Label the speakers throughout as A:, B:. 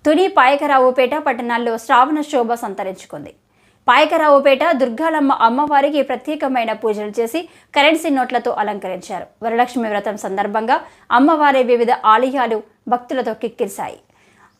A: తుని పాయకరావుపేట పట్టణాల్లో శ్రావణ శోభ సంతరించుకుంది. పాయకరావుపేట దుర్గాలమ్మ అమ్మవారికి ప్రత్యేకమైన పూజలు చేసి కరెన్సీ నోట్లతో అలంకరించారు. వరలక్ష్మి వ్రతం సందర్భంగా అమ్మవారి వివిధ ఆలయాలు భక్తులతో కిక్కిరిశాయి.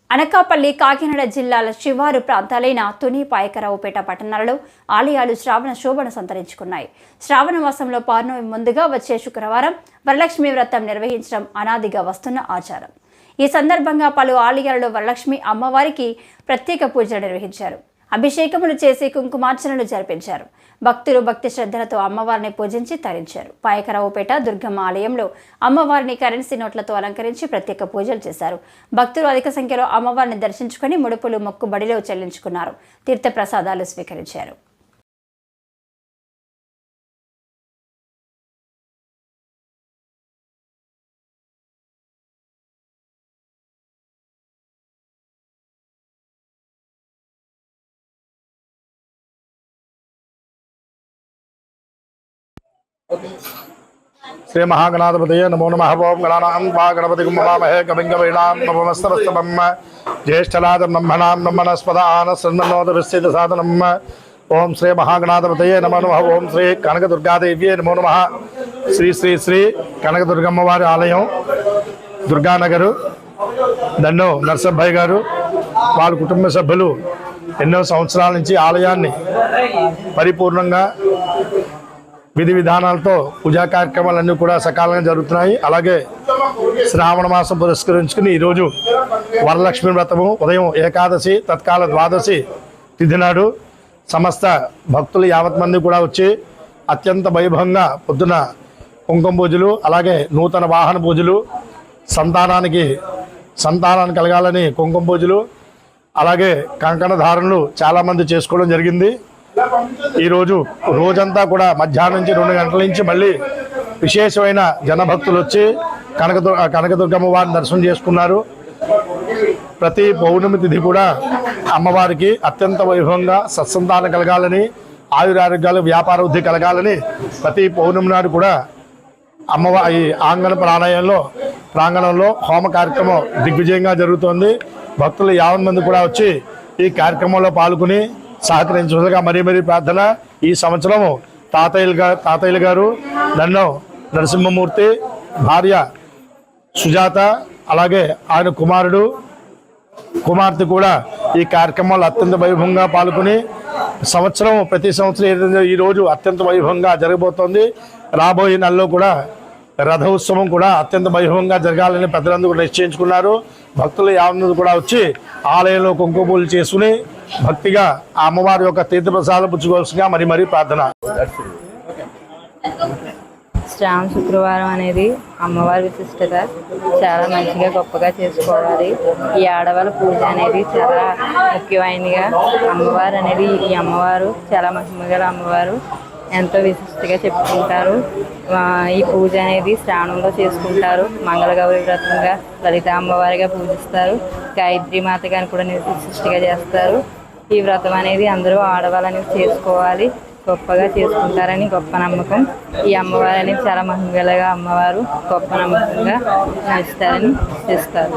A: అనకాపల్లి, కాకినాడ జిల్లాల శివారు ప్రాంతాలైన తుని, పాయకరావుపేట పట్టణాలలో ఆలయాలు శ్రావణ శోభను సంతరించుకున్నాయి. శ్రావణ మాసంలో పౌర్ణమి ముందుగా వచ్చే శుక్రవారం వరలక్ష్మి వ్రతం నిర్వహించడం అనాదిగా వస్తున్న ఆచారం. ఈ సందర్భంగా పలు ఆలయాలలో వరలక్ష్మి అమ్మవారికి ప్రత్యేక పూజలు నిర్వహించారు. అభిషేకములు చేసి కుంకుమార్చనలు జరిపించారు. భక్తులు భక్తి శ్రద్ధలతో అమ్మవారిని పూజించి తరించారు. పాయకరావుపేట దుర్గమ్మ ఆలయంలో అమ్మవారిని కరెన్సీ నోట్లతో అలంకరించి ప్రత్యేక పూజలు చేశారు. భక్తులు అధిక సంఖ్యలో అమ్మవారిని దర్శించుకుని ముడుపులు మొక్కుబడిలో చెల్లించుకున్నారు. తీర్థ ప్రసాదాలు స్వీకరించారు.
B: श्री महागणाधिपतये नमो नमः। ओं गणानां त्वा गणपतिं नमामहे कविं कवीनां नमस्तवस्तवं ज्येष्ठराजं ब्रह्मणां ब्रह्मणस्पदानसन्नोदविस्थितसादनम्। ओं श्री महागणाधिपतये नमो नमः। ओं श्री कनकदुर्गादेव्ये नमो नमः। श्री श्री श्री कनकदुर्गम्मवारि आलयं దుర్గానగర్ దన్నో నర్సభయ్య గారు వాళ్ళ కుటుంబ సభ్యులు ఎన్నో సంవత్సరాల నుంచి ఆలయాన్ని పరిపూర్ణంగా విధి విధానాలతో పూజా కార్యక్రమాలన్నీ కూడా సకాలంగా జరుగుతున్నాయి. అలాగే శ్రావణ మాసం పురస్కరించుకుని ఈరోజు వరలక్ష్మి వ్రతము ఉదయం ఏకాదశి తత్కాల ద్వాదశి తిథి నాడు సమస్త భక్తులు యావత్ మంది కూడా వచ్చి అత్యంత వైభవంగా పొద్దున కుంకుమ పూజలు, అలాగే నూతన వాహన పూజలు, సంతానాన్ని కలగాలని కుంకుమ పూజలు, అలాగే కంకణ ధారణలు చాలామంది చేసుకోవడం జరిగింది. ఈరోజు రోజంతా కూడా మధ్యాహ్నం నుంచి 2 గంటల నుంచి మళ్ళీ విశేషమైన జనభక్తులు వచ్చి కనకదుర్గమ్మ వారిని దర్శనం చేసుకున్నారు. ప్రతి పౌర్ణమి తిథి కూడా అమ్మవారికి అత్యంత వైభవంగా సత్సంతానం కలగాలని, ఆయురారోగ్యాలు, వ్యాపార వృద్ధి కలగాలని ప్రతి పౌర్ణమి నాడు కూడా అమ్మవారి ఆంగణ ప్రాంగణంలో హోమ కార్యక్రమం దిగ్విజయంగా జరుగుతోంది. భక్తులు 50 మంది కూడా వచ్చి ఈ కార్యక్రమంలో పాల్గొని సహకరించగా మరీ ప్రార్థన. ఈ సంవత్సరం తాతయ్యలు గారు నన్ను నరసింహమూర్తి, భార్య సుజాత, అలాగే ఆయన కుమార్తె కూడా ఈ కార్యక్రమాలు అత్యంత వైభవంగా పాల్గొని ప్రతి సంవత్సరం ఏదైతే ఈరోజు అత్యంత వైభవంగా జరగబోతోంది. రాబోయే నెలలో కూడా రథ ఉత్సవం కూడా అత్యంత వైభవంగా జరగాలని పెద్దలందరూ కూడా నిశ్చయించుకున్నారు. భక్తులు 50 మంది కూడా వచ్చి ఆలయంలో కుంకుమ పూజలు చేసుకుని భక్తిగా ఆ అమ్మవారి యొక్క తీర్థప్రసాదం పుచ్చుకోవాల్సిందిగా మరీ ప్రార్థన.
C: శ్రావణ శుక్రవారం అనేది అమ్మవారి విశిష్టత చాలా మంచిగా గొప్పగా చేసుకోవాలి. ఈ ఆడవాళ్ళ పూజ అనేది చాలా ముఖ్యమైనదిగా అమ్మవారు అనేది ఈ అమ్మవారు చాలా మహిమగల అమ్మవారు, ఎంతో విశిష్టగా చెప్పుకుంటారు. ఈ పూజ అనేది శ్రావణంలో చేసుకుంటారు. మంగళగౌరి వ్రతంగా లలిత అమ్మవారిగా పూజిస్తారు. గాయత్రి మాతగా కూడా విశిష్టగా చేస్తారు. ఈ వ్రతం అనేది అందరూ ఆడవాళ్ళని చేసుకోవాలి, గొప్పగా చేసుకుంటారని గొప్ప నమ్మకం. ఈ అమ్మవారు అనేది చాలా మహిమగలగా అమ్మవారు గొప్ప నమ్మకంగా నడుస్తారని చేస్తారు.